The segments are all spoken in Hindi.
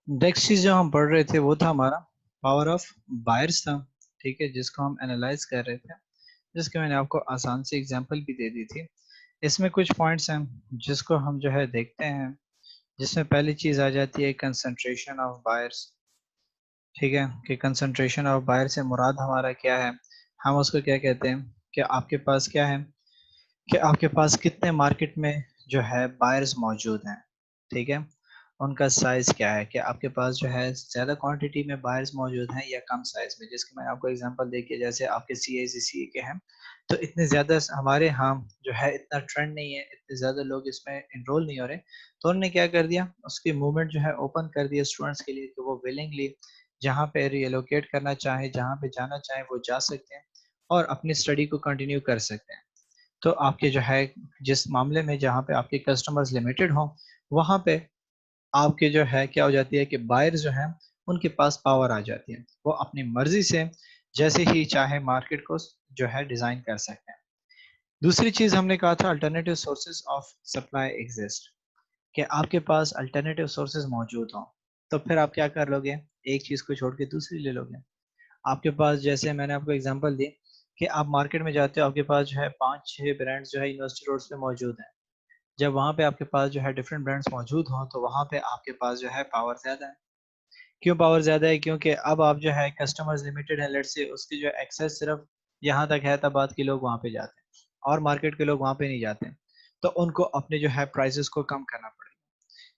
नेक्स्ट चीज जो हम पढ़ रहे थे वो था हमारा पावर ऑफ बायर्स था। ठीक है, जिसको हम एनालाइज कर रहे थे, जिसके मैंने आपको आसान से एग्जांपल भी दे दी थी। इसमें कुछ पॉइंट्स हैं जिसको हम जो है देखते हैं, जिसमें पहली चीज आ जाती है कंसंट्रेशन ऑफ बायर्स। ठीक है, कि कंसंट्रेशन ऑफ बायर से मुराद हमारा क्या है, हम उसको क्या कहते हैं, कि आपके पास क्या है, कि आपके पास कितने मार्केट में जो है बायर्स मौजूद हैं। ठीक है, उनका साइज क्या है, कि आपके पास जो है ज्यादा क्वांटिटी में बायर्स मौजूद हैं या कम साइज में। जिसके मैंने आपको एग्जांपल देखिए, जैसे आपके सी के हैं, तो इतने ज्यादा हमारे यहाँ जो है इतना ट्रेंड नहीं है, इतने ज्यादा लोग इसमें इनरोल नहीं हो रहे। तो उन्होंने क्या कर दिया, उसकी मूवमेंट जो है ओपन कर दिया स्टूडेंट्स के लिए, कि वो विलिंगली जहाँ पे रीएलोकेट करना चाहे, जहाँ पे जाना चाहे वो जा सकते हैं और अपनी स्टडी को कंटिन्यू कर सकते हैं। तो आपके जो है जिस मामले में जहाँ पे आपके कस्टमर्स लिमिटेड हों, वहाँ पे आपके जो है क्या हो जाती है कि बायर जो है उनके पास पावर आ जाती है, वो अपनी मर्जी से जैसे ही चाहे मार्केट को जो है डिजाइन कर सकते हैं। दूसरी चीज हमने कहा था alternative sources of supply exist, कि आपके पास अल्टरनेटिव सोर्सेज मौजूद हों, तो फिर आप क्या कर लोगे, एक चीज को छोड़ के दूसरी ले लोगे। आपके पास जैसे मैंने आपको एग्जांपल दी कि आप मार्केट में जाते हो, आपके पास जो है 5-6 ब्रांड्स जो है यूनिवर्सिटी रोड्स पे मौजूद हैं। जब वहाँ पे आपके पास जो है डिफरेंट ब्रांड्स मौजूद हों, तो वहाँ पे आपके पास जो है पावर ज्यादा है। क्यों पावर ज्यादा है, क्योंकि अब आप जो है कस्टमर्स लिमिटेड है, लेट्स से उसकी जो एक्सेस सिर्फ यहाँ तक है, तब बात के लोग वहाँ पे जाते हैं और मार्केट के लोग वहाँ पे नहीं जाते। तो उनको अपने जो है प्राइसेस को कम करना पड़ेगा।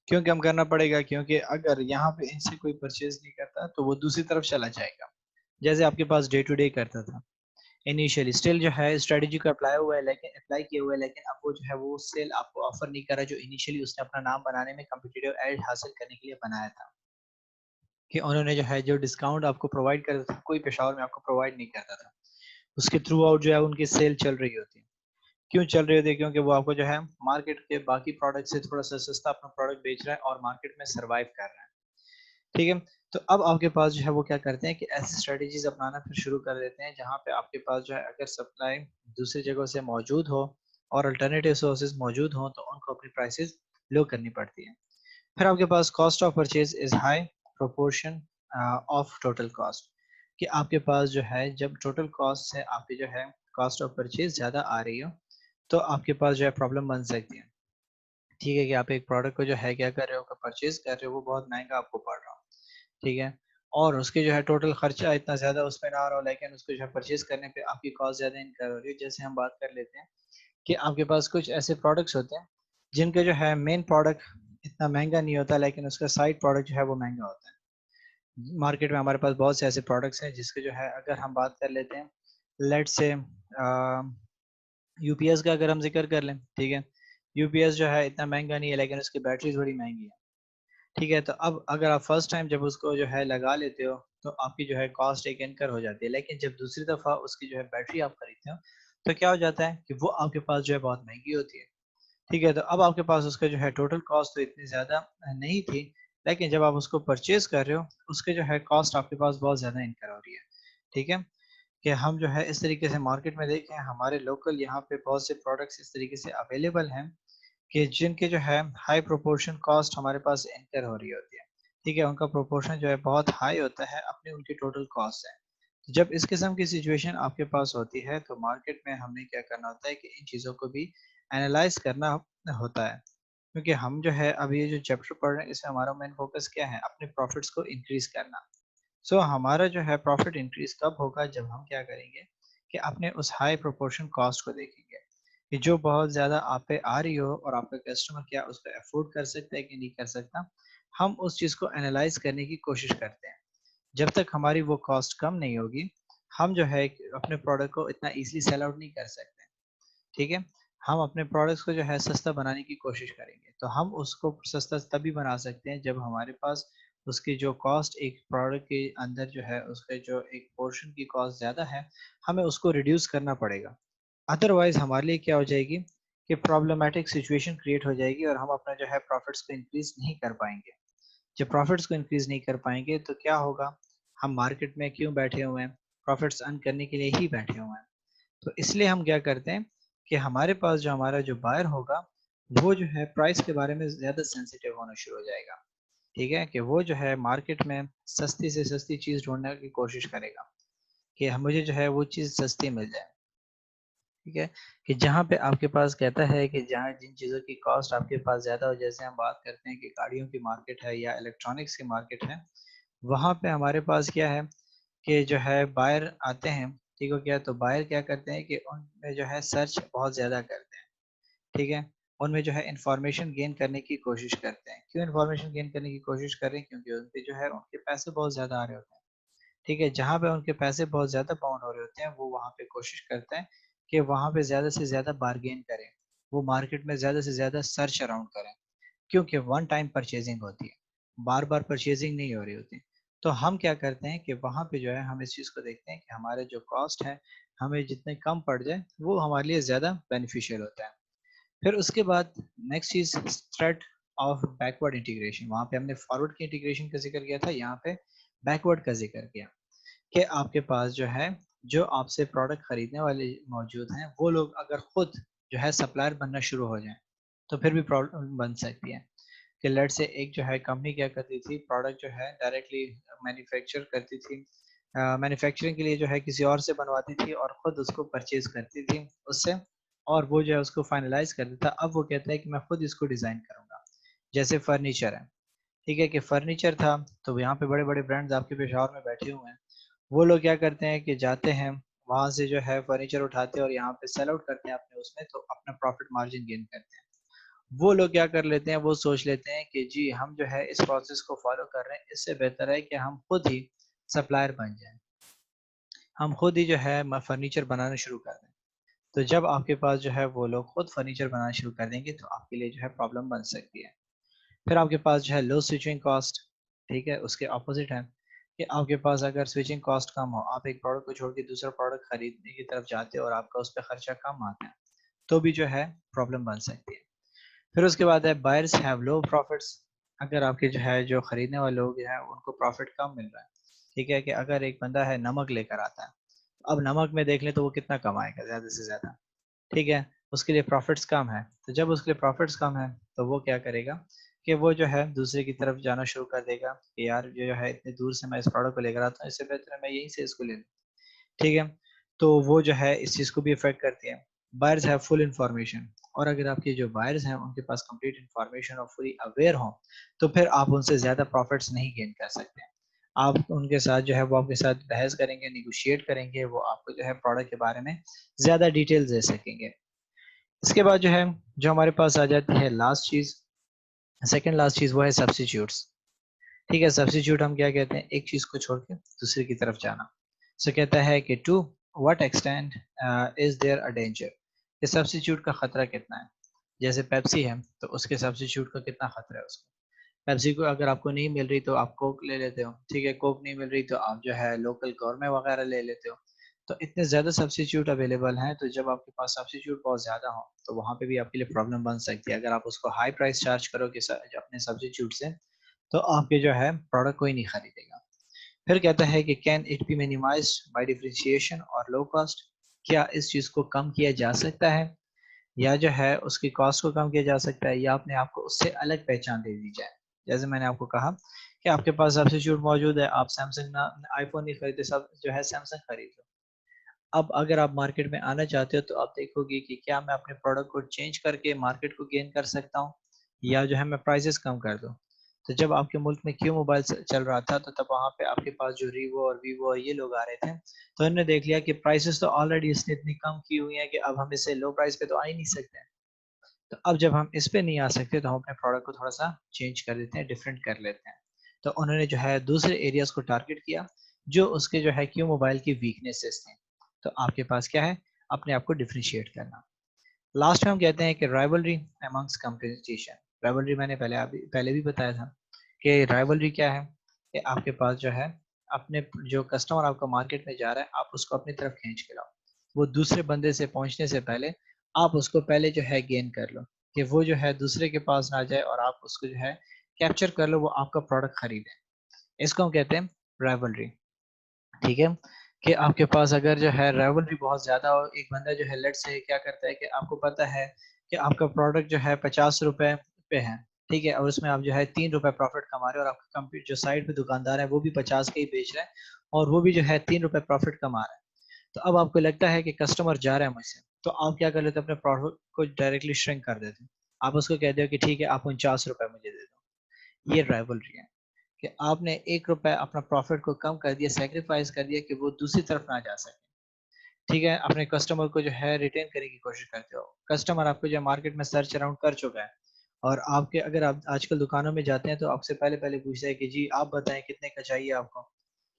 क्यों कम करना पड़ेगा, क्योंकि अगर यहाँ पे इनसे कोई परचेज नहीं करता तो वो दूसरी तरफ चला जाएगा, जैसे आपके पास डे टू डे करता था इनिशियली। स्टिल जो है स्ट्रेटेजी को अप्लाई हुआ है, लेकिन अप्लाई किया हुआ है, लेकिन अब वो जो है वो सेल आपको ऑफर नहीं कर रहा जो इनिशियली उसने अपना नाम बनाने में कम्पिटिटिव एज हासिल करने के लिए बनाया था। कि उन्होंने जो है जो डिस्काउंट आपको प्रोवाइड करता था, कोई पेशावर में आपको प्रोवाइड नहीं करता था, उसके थ्रू आउट जो है उनकी सेल चल रही होती है। क्यों चल रही होती है, क्योंकि वो आपको जो है मार्केट के बाकी प्रोडक्ट से थोड़ा सा सस्ता अपना प्रोडक्ट बेच रहा है और मार्केट में सर्वाइव कर रहा है। ठीक है, तो अब आपके पास जो है वो क्या करते हैं कि ऐसी स्ट्रेटेजीज अपनाना फिर शुरू कर देते हैं, जहाँ पे आपके पास जो है अगर सप्लाई दूसरी जगहों से मौजूद हो और अल्टरनेटिव सोर्सेज मौजूद हो, तो उनको अपनी प्राइसेस लो करनी पड़ती है। फिर आपके पास cost of purchase is high proportion of total cost, कि आपके पास जो है जब टोटल कॉस्ट से आपकी जो है कॉस्ट ऑफ परचेज ज़्यादा आ रही हो, तो आपके पास जो है प्रॉब्लम बन सकती है। ठीक है, कि आप एक प्रोडक्ट को जो है क्या कर रहे हो, परचेज कर रहे हो, वो बहुत महंगा आपको पड़ रहा हो। ठीक है, और उसके जो है टोटल खर्चा इतना ज़्यादा उस पर ना आ रहा हो, लेकिन उसको जो है परचेज करने पे आपकी कॉस्ट ज़्यादा इनकर हो रही है। जैसे हम बात कर लेते हैं कि आपके पास कुछ ऐसे प्रोडक्ट्स होते हैं जिनके जो है मेन प्रोडक्ट इतना महंगा नहीं होता, लेकिन उसका साइड प्रोडक्ट जो है वो महंगा होता है। मार्केट में हमारे पास बहुत से ऐसे प्रोडक्ट्स हैं जिसके जो है अगर हम बात कर लेते हैं, लेट से यूपीएस का अगर हम जिक्र कर लें। ठीक है, यूपीएस जो है इतना महंगा नहीं है, लेकिन उसकी बैटरी थोड़ी महंगी है। ठीक है, तो अब अगर आप फर्स्ट टाइम जब उसको जो है लगा लेते हो, तो आपकी जो है कॉस्ट एक इनकर हो जाती है, लेकिन जब दूसरी दफा उसकी जो है बैटरी आप खरीदते हो, तो क्या हो जाता है कि वो आपके पास जो है बहुत महंगी होती है। ठीक है, तो अब आपके पास उसका जो है टोटल कॉस्ट तो इतनी ज़्यादा नहीं थी, लेकिन जब आप उसको परचेज कर रहे हो, उसके जो है कॉस्ट आपके पास बहुत ज़्यादा इनकर हो रही है। ठीक है, कि हम जो है इस तरीके से मार्केट में देखें, हमारे लोकल यहाँ पे बहुत से प्रोडक्ट्स इस तरीके से अवेलेबल हैं कि जिनके जो है हाई प्रोपोर्शन कॉस्ट हमारे पास इनकर हो रही होती है। ठीक है, उनका प्रोपोर्शन जो है बहुत हाई होता है अपनी उनकी टोटल कॉस्ट से। तो जब इस किस्म की सिचुएशन आपके पास होती है, तो मार्केट में हमने क्या करना होता है कि इन चीज़ों को भी एनालाइज करना होता है। क्योंकि हम जो है अभी ये जो चैप्टर पढ़ रहे हैं, इसमें हमारा मेन फोकस क्या है, अपने प्रॉफिट्स को इंक्रीज करना। सो हमारा जो है प्रॉफिट इंक्रीज कब होगा, जब हम क्या करेंगे कि अपने उस हाई प्रोपोर्शन कॉस्ट को देखेंगे, कि जो बहुत ज़्यादा आप पे आ रही हो और आपका कस्टमर क्या उसको अफोर्ड कर सकता है कि नहीं कर सकता। हम उस चीज़ को एनालाइज करने की कोशिश करते हैं। जब तक हमारी वो कॉस्ट कम नहीं होगी, हम जो है अपने प्रोडक्ट को इतना ईजिली सेल आउट नहीं कर सकते। ठीक है, हम अपने प्रोडक्ट्स को जो है सस्ता बनाने की कोशिश करेंगे, तो हम उसको सस्ता तभी बना सकते हैं जब हमारे पास उसकी जो कॉस्ट एक प्रोडक्ट के अंदर जो है उसके जो एक पोर्शन की कॉस्ट ज़्यादा है, हमें उसको रिड्यूस करना पड़ेगा। अदरवाइज हमारे लिए क्या हो जाएगी कि प्रॉब्लमेटिक सिचुएशन क्रिएट हो जाएगी और हम अपना जो है प्रॉफिट्स को इंक्रीज नहीं कर पाएंगे। जब प्रॉफिट्स को इंक्रीज नहीं कर पाएंगे तो क्या होगा, हम मार्केट में क्यों बैठे हुए हैं, प्रॉफिट्स अर्न करने के लिए ही बैठे हुए हैं। तो इसलिए हम क्या करते हैं कि हमारे पास जो हमारा जो बायर होगा, वो जो है प्राइस के बारे में ज़्यादा सेंसिटिव होना शुरू हो जाएगा। ठीक है, कि वो जो है मार्केट में सस्ती से सस्ती चीज ढूंढने की कोशिश करेगा कि मुझे जो है वो चीज सस्ती मिल जाए। ठीक है, कि जहाँ पे आपके पास कहता है कि जहाँ जिन चीज़ों की कॉस्ट आपके पास ज़्यादा हो, जैसे हम बात करते हैं कि गाड़ियों की मार्केट है या इलेक्ट्रॉनिक्स की मार्केट है, वहाँ पे हमारे पास क्या है कि जो है बायर आते हैं। ठीक हो गया, तो बायर क्या करते हैं कि उनमें जो है सर्च बहुत ज़्यादा करते हैं। ठीक है, उनमें जो है इंफॉर्मेशन गेन करने की कोशिश करते हैं। क्यों इंफॉर्मेशन गेन करने की कोशिश कर रहे हैं? क्योंकि उनपे जो है उनके पैसे बहुत ज़्यादा आ रहे होते हैं। ठीक है, जहाँ पे उनके पैसे बहुत ज़्यादा बाउंड हो रहे होते हैं, वो वहाँ पे कोशिश करते हैं कि वहाँ पे ज़्यादा से ज़्यादा बार्गेन करें, वो मार्केट में ज़्यादा से ज़्यादा सर्च अराउंड करें, क्योंकि वन टाइम परचेज़िंग होती है, बार-बार परचेज़िंग नहीं हो रही होती। तो हम क्या करते हैं कि वहाँ पे जो है हम इस चीज़ को देखते हैं कि हमारे जो कॉस्ट है, हमें जितने कम पड़ जाए, वो हमारे लिए ज़्यादा बेनिफिशियल होता है। फिर उसके बाद next cheese threat of backward integration. वहाँ पे हमने फॉरवर्ड की इंटीग्रेशन का ज़िक्र किया था, यहाँ पे बैकवर्ड का ज़िक्र किया। कि आपके पास जो है, जो आपसे प्रोडक्ट खरीदने वाले मौजूद हैं, वो लोग अगर खुद जो है सप्लायर बनना शुरू हो जाएँ, तो फिर भी प्रॉब्लम बन सकती है। कि लेट्स से एक जो है कंपनी क्या करती थी, प्रोडक्ट जो है डायरेक्टली मैन्युफैक्चर करती थी। मैन्युफैक्चरिंग के लिए जो है किसी और से बनवाती थी और खुद उसको परचेज़ करती थी उससे, और वो जो है उसको फाइनलाइज़ कर देता। अब वो कहता है कि मैं खुद इसको डिज़ाइन करूँगा। जैसे फर्नीचर है, ठीक है, कि फर्नीचर था, तो यहाँ पे बड़े-बड़े ब्रांड्स आपके पेशावर में बैठे हुए हैं। वो लोग क्या करते हैं कि जाते हैं, वहाँ से जो है फर्नीचर उठाते हैं और यहाँ पे सेल आउट करते हैं अपने उसमें, तो अपना प्रॉफिट मार्जिन गेन करते हैं। वो लोग क्या कर लेते हैं, वो सोच लेते हैं कि जी हम जो है इस प्रोसेस को फॉलो कर रहे हैं, इससे बेहतर है कि हम खुद ही सप्लायर बन जाएँ। हम खुद ही जो है म फर्नीचर बनाना शुरू कर दें। तो जब आपके पास जो है वो लोग खुद फर्नीचर बनाना शुरू कर देंगे, तो आपके लिए जो है प्रॉब्लम बन सकती है। फिर आपके पास जो है लो स्विचिंग कॉस्ट, ठीक है, उसके अपोज़िट है कि आपके पास अगर स्विचिंग कॉस्ट कम हो, आप एक प्रोडक्ट को छोड़ के दूसरा प्रोडक्ट खरीदने की तरफ जाते हो और आपका उस पे खर्चा कम आता है, तो भी जो है प्रॉब्लम बन सकती है। फिर उसके बाद है बायर्स हैव लो प्रॉफिट्स। अगर आपके जो है जो खरीदने वाले लोग हैं उनको प्रॉफिट कम मिल रहा है, ठीक है, कि अगर एक बंदा है नमक लेकर आता है, अब नमक में देख लें तो वो कितना कमाएगा ज़्यादा से ज़्यादा, ठीक है? उसके लिए प्रॉफ़िट्स कम है, तो जब उसके लिए प्रॉफ़िट्स कम है, तो वो क्या करेगा कि वो जो है दूसरे की तरफ जाना शुरू कर देगा कि यार ये जो है इतनी दूर से मैं इस प्रोडक्ट को लेकर आता हूँ, इससे बेहतर है मैं यहीं से इसको ले लूँ, ठीक है? तो वो जो है इस चीज़ को भी अफ़ेक्ट करती है। बायर्स हैव फुल इन्फॉर्मेशन, और अगर आपके जो बायर्स हैं उनके पास कंप्लीट इन्फॉर्मेशन और फुली अवेयर हों, तो फिर आप उनसे ज़्यादा प्रॉफ़िट्स नहीं गेन कर सकते। आप उनके साथ जो है वो आपके साथ बहस करेंगे, नेगोशिएट करेंगे, वो आपको जो है प्रोडक्ट के बारे में ज़्यादा डिटेल्स दे सकेंगे। इसके बाद जो है, जो हमारे पास आ जाती है लास्ट चीज़, सेकंड लास्ट चीज़, वो है सब्स्टिट्यूट्स। ठीक है, सब्स्टिट्यूट हम क्या कहते हैं? एक चीज़ को छोड़ के दूसरे की तरफ जाना। सो कहता है कि to what extent is there a danger? कि सब्स्टिट्यूट का खतरा कितना है? जैसे पेप्सी है, तो उसके सब्स्टिट्यूट का कितना खतरा है उसको? पेप्सी को अगर आपको नहीं मिल रही तो आप कोक ले लेते हो, ठीक है, कोक नहीं मिल रही तो आप जो है लोकल गौरमे वगैरह ले लेते हो। तो इतने ज़्यादा सब्स्टिट्यूट अवेलेबल हैं, तो जब आपके पास सब्स्टिट्यूट बहुत ज़्यादा हो, तो वहाँ पे भी आपके लिए प्रॉब्लम बन सकती है। अगर आप उसको हाई प्राइस चार्ज करोगे अपने सब्स्टिट्यूट से, तो आपके जो है प्रोडक्ट कोई नहीं खरीदेगा। फिर कहता है कि can it be minimized by differentiation or low cost? क्या इस चीज़ को कम किया जा सकता है, या जो है उसकी कॉस्ट को कम किया जा सकता है, या अपने आप को उससे अलग पहचान दे दी जाए। जैसे मैंने आपको कहा कि आपके पास सब्स्टिट्यूट मौजूद है, आप सैमसंग ना आईफ़ोन नहीं खरीदते, सब जो है सैमसंग खरीद लो। अब अगर आप मार्केट में आना चाहते हो, तो आप देखोगे कि क्या मैं अपने प्रोडक्ट को चेंज करके मार्केट को गेन कर सकता हूँ, या जो है मैं प्राइसेस कम कर दूँ। तो जब आपके मुल्क में क्यू मोबाइल चल रहा था, तो तब वहाँ पे आपके पास जो रीवो और वीवो और ये लोग आ रहे थे, तो इन्होंने देख लिया कि प्राइसेस तो ऑलरेडी इसने इतनी कम की हुई हैं कि अब हम इससे लो प्राइस पे तो आ ही नहीं सकते। तो अब जब हम इस पे नहीं आ सकते, तो हम अपने प्रोडक्ट को थोड़ा-सा चेंज कर देते हैं, डिफरेंट कर लेते हैं। तो उन्होंने जो है दूसरे एरियाज़ को टारगेट किया, जो उसके जो है क्यू मोबाइल की वीकनेसेस थी। तो आपके पास क्या है? अपने आप को डिफरेंशिएट करना। लास्ट में हम कहते हैं कि राइवलरी अमंग्स कॉम्पिटिशन। राइवलरी मैंने पहले भी बताया था कि राइवलरी क्या है? कि आपके पास जो है अपने जो कस्टमर आपका मार्केट में जा रहा है, आप उसको अपनी तरफ खींच के लाओ। वो दूसरे बंदे से पहुँचने से पहले आप उसको पहले जो है गेन कर लो, कि वो जो है दूसरे के पास ना जाए और आप उसको जो है कैप्चर कर लो, वो आपका प्रोडक्ट खरीदे। इसको हम कहते हैं राइवलरी। ठीक है? कि आपके पास अगर जो है राइवलरी बहुत ज़्यादा हो, एक बंदा जो है लेट्स से क्या करता है कि आपको पता है कि आपका प्रोडक्ट जो है ₹50 पे है, ठीक है, और उसमें आप जो है 3 रुपए प्रॉफिट कमा रहे हो और आपका कंप्यूटर जो साइड पे दुकानदार है वो भी 50 के ही बेच रहा है और वो भी जो है 3 रुपए प्रॉफिट कमा रहा है। तो अब आपको लगता है कि कस्टमर जा रहा है मुझसे, तो आप क्या कर लेते हो, अपने प्रॉफिट को डायरेक्टली श्रिंक कर देते हो। आप उसको कहते हो कि ठीक है आप 49 रुपए मुझे दे दो। ये राइवलरी है कि आपने 1 रुपए अपना प्रॉफिट को कम कर दिया, सेक्रीफाइस कर दिया कि वो दूसरी तरफ ना जा सके। ठीक है, अपने कस्टमर को जो है रिटेन करने की कोशिश करते हो। कस्टमर आपको जो मार्केट में सर्च अराउंड कर चुका है और आपके अगर आप आजकल दुकानों में जाते हैं तो आपसे पहले पहले पूछता है कि जी आप बताएं कितने का चाहिए आपको।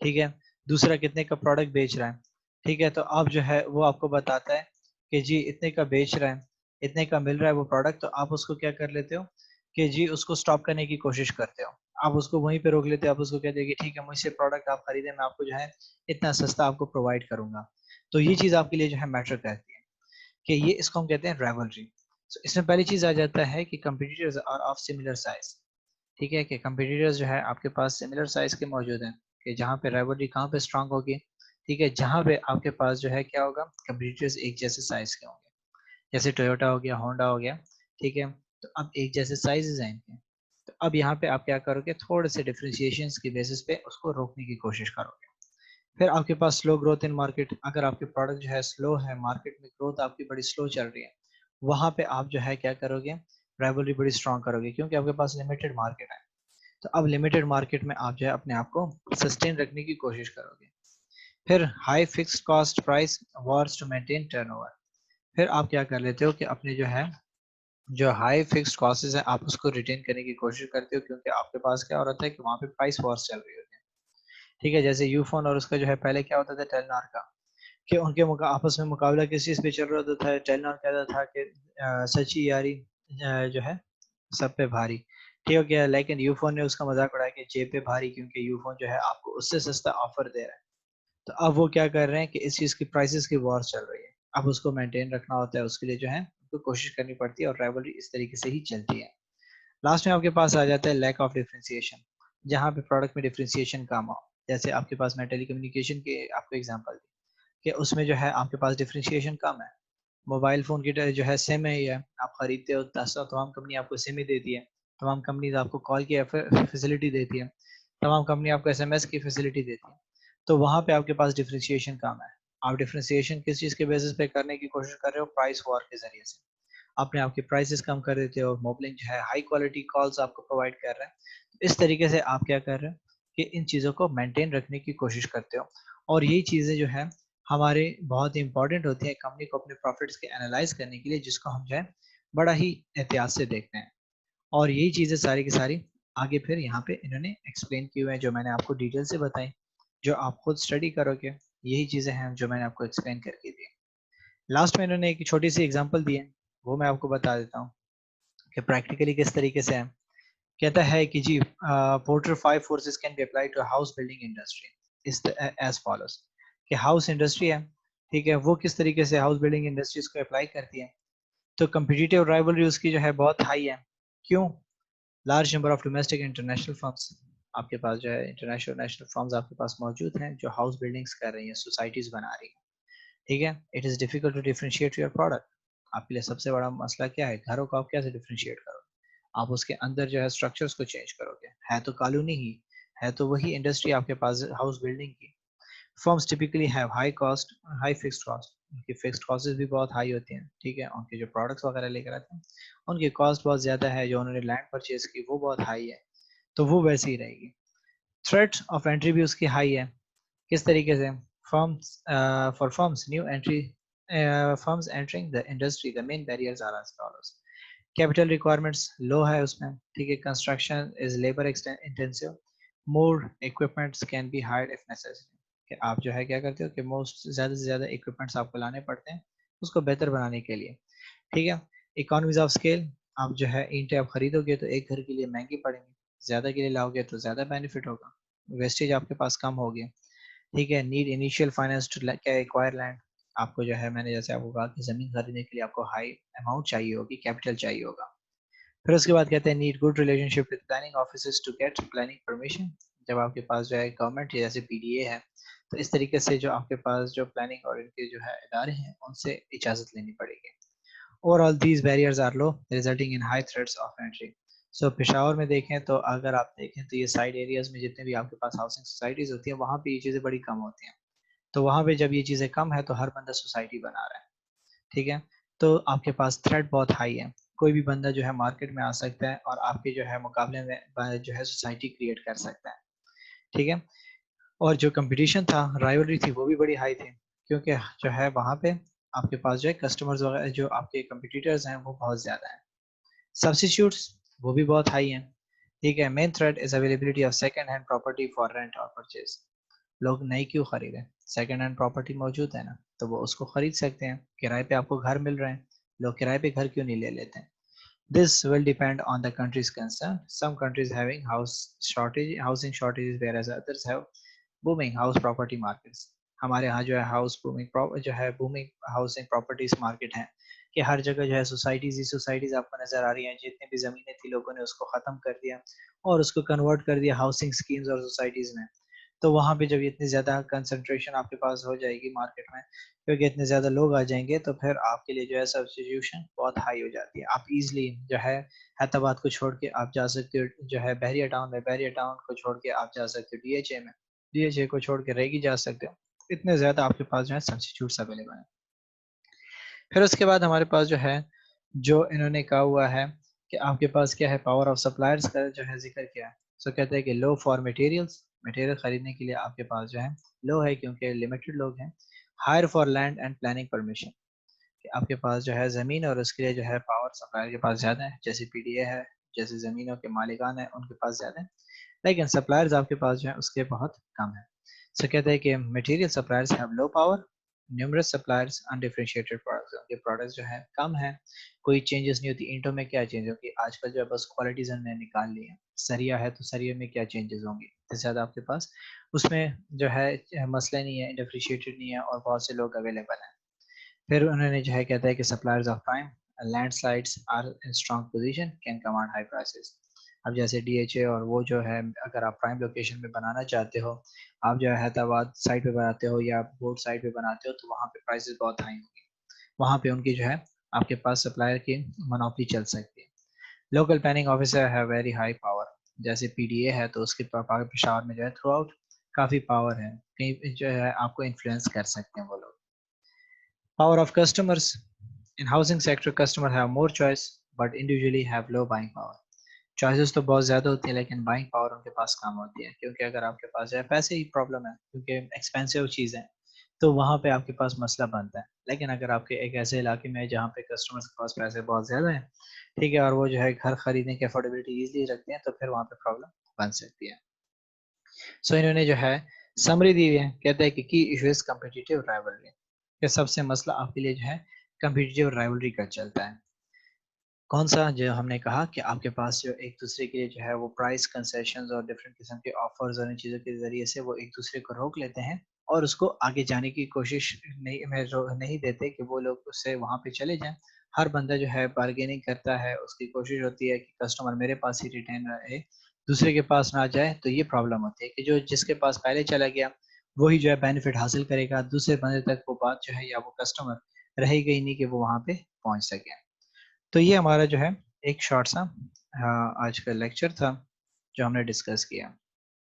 ठीक है, दूसरा कितने का प्रोडक्ट बेच रहा है। ठीक है, तो आप जो है वो आपको बताता है कि जी इतने का बेच रहा है, इतने का मिल रहा है वो प्रोडक्ट, तो आप उसको क्या कर लेते हो कि जी उसको स्टॉप करने की कोशिश करते हो। आप उसको वहीं पे रोक लेते हो, आप उसको कहते हो कि ठीक है मुझसे प्रोडक्ट आप खरीदें, मैं आपको जो है इतना सस्ता आपको प्रोवाइड करूंगा। तो ये चीज आपके लिए जो है मैटर करती है कि ये इसको हम कहते हैं राइवलरी। So, इसमें पहली चीज आ जाता है कि competitors are of similar size. ठीक है, कि कंपटीटर्स जो है आपके पास सिमिलर साइज के मौजूद हैं, कि जहाँ पे राइवलरी कहाँ पे स्ट्रांग होगी। ठीक है, जहाँ पे आपके पास जो है क्या होगा, कंपटीटर्स एक जैसे साइज के होंगे, जैसे टोयोटा हो गया, होंडा हो गया। ठीक है, तो अब एक जैसे साइजेस हैं इनके। तो अब यहाँ पे आप क्या करोगे, थोड़े से डिफ्रेंशिएशन की बेसिस पे उसको रोकने की कोशिश करोगे। फिर आपके पास स्लो ग्रोथ इन मार्केट, अगर आपके प्रोडक्ट जो है स्लो है, मार्केट में ग्रोथ आपकी बड़ी स्लो चल रही है, वहां पे आप जो है क्या करोगे, राइवलरी बड़ी स्ट्रांग करोगे क्योंकि आपके पास लिमिटेड मार्केट है। तो अब लिमिटेड मार्केट में आप जो है अपने आप को सस्टेन रखने की कोशिश करोगे। फिर high fixed cost price wars to maintain turnover. फिर आप क्या कर लेते हो कि अपने जो है जो हाई फिक्स्ड कॉस्ट है आप उसको रिटेन करने की कोशिश करते हो, क्योंकि आपके पास क्या हो रहा है कि वहां पे प्राइस वॉर्स चल रही होती है। ठीक है, जैसे यूफोन और उसका जो है पहले क्या होता था टेलनॉर का, कि उनके आपस में मुकाबला किस चीज पे चल रहा होता था। टेलनॉर कहता था कि सच्ची यारी जो है सब पे भारी। ठीक हो गया, लेकिन यूफोन ने उसका मजाक उड़ाया कि जेब पे भारी, क्योंकि यूफोन जो है आपको उससे सस्ता ऑफर दे रहा है। तो अब वो क्या कर रहे हैं कि इस चीज की प्राइसेस की वॉर चल रही है, अब उसको मेंटेन रखना होता है, उसके लिए जो है उनको कोशिश करनी पड़ती है और राइवलरी इस तरीके से ही चलती है। लास्ट में आपके पास आ जाता है लैक ऑफ डिफरेंशिएशन, जहाँ पे प्रोडक्ट में डिफरेंशिएशन कम हो। जैसे आपके पास मैं टेलीकम्युनिकेशन के आपको एग्जांपल दी कि उसमें जो है आपके पास डिफरेंशिएशन कम है। मोबाइल फोन की जो है सिम है ही है, आप खरीदते हो, तमाम कंपनी आपको सिम ही देती है। तमाम कंपनी आपको कॉल की फैसिलिटी देती है, तमाम कंपनी आपको एसएमएस की फैसिलिटी देती है। तो वहां पे आपके पास डिफरेंशिएशन कम है। आप डिफरेंशिएशन किस चीज के बेसिस पे करने की कोशिश कर रहे हो, प्राइस वॉर के जरिए से अपने आपके प्राइसेस कम कर देते हो। मोबलिंग जो है हाई क्वालिटी कॉल्स आपको प्रोवाइड कर रहा है। तो इस तरीके से आप क्या कर रहे हो कि इन चीज़ों को मेंटेन रखने की कोशिश करते हो। और यही चीज़ें जो है हमारे बहुत इंपॉर्टेंट होती है कंपनी को अपने प्रॉफिट्स के एनालाइज करने के लिए, जिसको हम जो है बड़ा ही एहतियात से देखते हैं। और यही चीज़ें सारी की सारी आगे फिर यहाँ पे इन्होंने एक्सप्लेन की हुई है, जो मैंने आपको डिटेल से बताई, जो आप खुद स्टडी करोगे। यही चीज़ें हैं जो मैंने आपको एक्सप्लेन करके दी। लास्ट में इन्होंने एक छोटी सी एग्जांपल दी है, वो मैं आपको बता देता हूँ कि प्रैक्टिकली किस तरीके से है। कहता है कि जी Porter 5 forces can be apply to house building industry is as follows, कि हाउस इंडस्ट्री है, ठीक है, वो किस तरीके से हाउस बिल्डिंग इंडस्ट्रीज को अप्लाई करती है। तो कम्पिटिटिव राइवलरी उसकी जो है बहुत हाई है। क्यों? Large number of domestic international firms, आपके पास जो है इंटरनेशनल नेशनल फर्म्स आपके पास मौजूद हैं जो हाउस बिल्डिंग्स कर रही हैं, सोसाइटीज बना रही हैं। ठीक है, it is difficult to differentiate your product. आपके लिए सबसे बड़ा मसला क्या है, घरों को आप कैसे डिफरेंशिएट करोगे। आप उसके अंदर जो है स्ट्रक्चर्स को चेंज करोगे, है तो कॉलोनी ही, है तो वही इंडस्ट्री आपके पास हाउस बिल्डिंग की। Firms typically have high cost, high fixed cost, उनकी फिक्स्ड कॉस्ट भी बहुत हाई होती हैं। ठीक है, उनके जो प्रोडक्ट्स वगैरह लेकर आते हैं उनकी कॉस्ट बहुत ज़्यादा है, जो उन्होंने लैंड परचेज की वो बहुत हाई है, तो वो वैसे ही रहेगी। थ्रेट ऑफ एंट्री भी उसकी हाई है। किस तरीके से? firms for firms new entry firms entering the industry, the main barriers are as follows. Capital requirements low है उसमें। ठीक है, construction is labour intensive, more equipments can be hired if necessary, कि आप जो है क्या करते हो कि मोस्ट ज़्यादा से ज़्यादा इक्विपमेंट्स आपको लाने पड़ते हैं उसको बेहतर बनाने के लिए। ठीक है, इकोनॉमीज ऑफ स्केल, आप जो है ईंटें आप खरीदोगे तो एक घर के लिए महंगी पड़ेंगी, ज़्यादा के लिए लाओगे तो ज़्यादा बेनिफिट होगा, वेस्टेज आपके पास कम होगी। ठीक है, नीड इनिशियल फाइनेंस टू क्या एक्वायर लैंड, आपको जो है मैंने जैसे आपको कहा कि ज़मीन खरीदने के लिए आपको हाई अमाउंट चाहिए होगी, कैपिटल चाहिए होगा। फिर उसके बाद कहते हैं need good relationship with planning officers to get planning permission, जब आपके पास जो है गवर्नमेंट जैसे पीडीए है, तो इस तरीके से जो आपके पास जो प्लानिंग और इनके जो है इदारे हैं उनसे इजाज़त लेनी पड़ेगी। Overall these barriers are low resulting in high threats of entry. So Peshawar में देखें तो अगर आप देखें तो ये साइड एरियाज में जितने भी आपके पास हाउसिंग सोसाइटीज होती हैं वहाँ पे ये चीज़ें बड़ी कम होती हैं। तो वहाँ पे जब ये चीज़ें कम है तो हर बंदा सोसाइटी बना रहा है, ठीक है? तो आपके पास थ्रेट बहुत हाई है। कोई भी बंदा जो है मार्केट में आ सकता है और आपके जो है मुकाबले में जो है सोसाइटी क्रिएट कर सकता है, ठीक है? और जो कंपटीशन था, राइवलरी थी, वो भी बड़ी हाई थी, क्योंकि जो है वहाँ पे आपके पास जो है कस्टमर्स वगैरह जो आपके कंपटीटर्स हैं वो बहुत ज़्यादा हैं। सब्स्टिट्यूट्स वो भी बहुत हाई हैं, ठीक है? Main threat is availability of second hand property for rent और परचेज। लोग नई क्यों खरीदें? सेकंड हैंड प्रॉपर्टी मौजूद है ना, तो वो उसको खरीद सकते हैं। किराए पे आपको घर मिल रहे हैं, लोग किराए पे घर क्यों नहीं ले लेते हैं? This will depend on the country's concern. Some countries having housing shortages, whereas others have booming house property markets. हमारे यहाँ जो है जो है booming housing properties market है कि हर जगह जो है सोसाइटीज आपको नजर आ रही हैं। जितनी भी जमीनें थी लोगों ने उसको खत्म कर दिया और उसको कन्वर्ट कर दिया हाउसिंग स्कीम्स और सोसाइटीज में। तो वहाँ पे जब इतनी ज़्यादा कंसंट्रेशन आपके पास हो जाएगी मार्केट में, क्योंकि इतने ज़्यादा लोग आ जाएंगे, तो फिर आपके लिए जो है सब्स्टिट्यूशन बहुत हाई हो जाती है। आप इजीली जो है हैदराबाद को छोड़ के आप जा सकते हो जो है बहरिया टाउन को छोड़ के आप जा सकते हो डीएचए में, डीएचए को छोड़ के रेगी जा सकते हो। इतने ज़्यादा आपके पास जो है सब्स्टिट्यूट्स अवेलेबल हैं। फिर उसके बाद हमारे पास जो है, जो इन्होंने कहा हुआ है कि आपके पास क्या है, पावर ऑफ सप्लायर्स का जो है जिक्र किया है। सो कहते हैं कि लो फॉर मटेरियल्स, मटेरियल खरीदने के लिए आपके पास जो है लो है क्योंकि लिमिटेड लोग हैं। Hire for land and planning permission, कि आपके पास जो है ज़मीन और उसके लिए जो है पावर सप्लायर के पास ज़्यादा है, जैसे पीडीए है, जैसे ज़मीनों के मालिकान है उनके पास ज़्यादा है, लेकिन सप्लायर्स आपके पास जो है उसके बहुत कम है। सो कहते हैं कि material suppliers have low power, numerous suppliers undifferentiated products, उनके प्रोडक्ट्स जो है कम है, कोई चेंजेस नहीं होती। ईंटों में क्या चेंज होगी आजकल, जो है बस क्वालिटीज हमने निकाल ली है। सरिया है तो सरिया में क्या चेंजेस होंगी, इससे ज़्यादा आपके पास उसमें जो है मसले नहीं है, डिफरेंशिएटेड नहीं है और बहुत से लोग अवेलेबल हैं। फिर उन्होंने जो है कहता है कि suppliers of prime landslides are in strong position can command high prices. अब जैसे डीएचए और वो जो है, अगर आप प्राइम लोकेशन में बनाना चाहते हो, आप जो है हैदराबाद साइड पे बनाते हो या बोर्ड साइड पे बनाते हो, तो वहाँ पे प्राइसेस बहुत हाई होंगी। वहाँ पे उनकी जो है आपके पास सप्लायर की मोनोपोली चल सकती है। लोकल प्लानिंग ऑफिसर है वेरी हाई पावर, जैसे पीडीए है तो उसके पेशावर में जो है थ्रू आउट काफ़ी पावर है, कहीं जो है आपको इन्फ्लुएंस कर सकते हैं वो लोग। Power of customers. In housing sector, customers have more choice, but individually have low buying power. Choices तो बहुत ज़्यादा होती है लेकिन बाइंग पावर उनके पास कम होती है, क्योंकि अगर आपके पास है पैसे ही प्रॉब्लम है, क्योंकि एक्सपेंसिव चीज़ है, तो वहाँ पे आपके पास मसला बनता है। लेकिन अगर आपके एक ऐसे इलाके में है जहाँ पे कस्टमर्स के पास पैसे बहुत ज़्यादा हैं, ठीक है, और वो जो है घर खरीदने की अफोर्डेबिलिटी ईजिली रखते हैं, तो फिर वहाँ पे प्रॉब्लम बन सकती है। सो इन्होंने जो है समरी दी हुई है, कहते हैं कि की इशू इज कम्पिटिटिव राइवलरी, कि सबसे मसला आपके लिए जो है कम्पिटिटिव राइवलरी का चलता है। कौन सा, जो हमने कहा कि आपके पास जो एक दूसरे के लिए जो है वो प्राइस कंसेशंस और डिफरेंट किस्म के ऑफर्स और इन चीज़ों के ज़रिए से वो एक दूसरे को रोक लेते हैं और उसको आगे जाने की कोशिश नहीं देते कि वो लोग उससे वहाँ पे चले जाएं। हर बंदा जो है बार्गेनिंग करता है, उसकी कोशिश होती है कि कस्टमर मेरे पास ही रिटेन रहे, दूसरे के पास ना जाए। तो ये प्रॉब्लम होती है कि जो जिसके पास पहले चला गया वही जो है बेनिफिट हासिल करेगा, दूसरे बंदे तक वो बात जो है या वो कस्टमर रहेगा ही नहीं कि वो वहाँ पे पहुँच सके। तो ये हमारा जो है एक शॉर्ट सा आज का लेक्चर था जो हमने डिस्कस किया।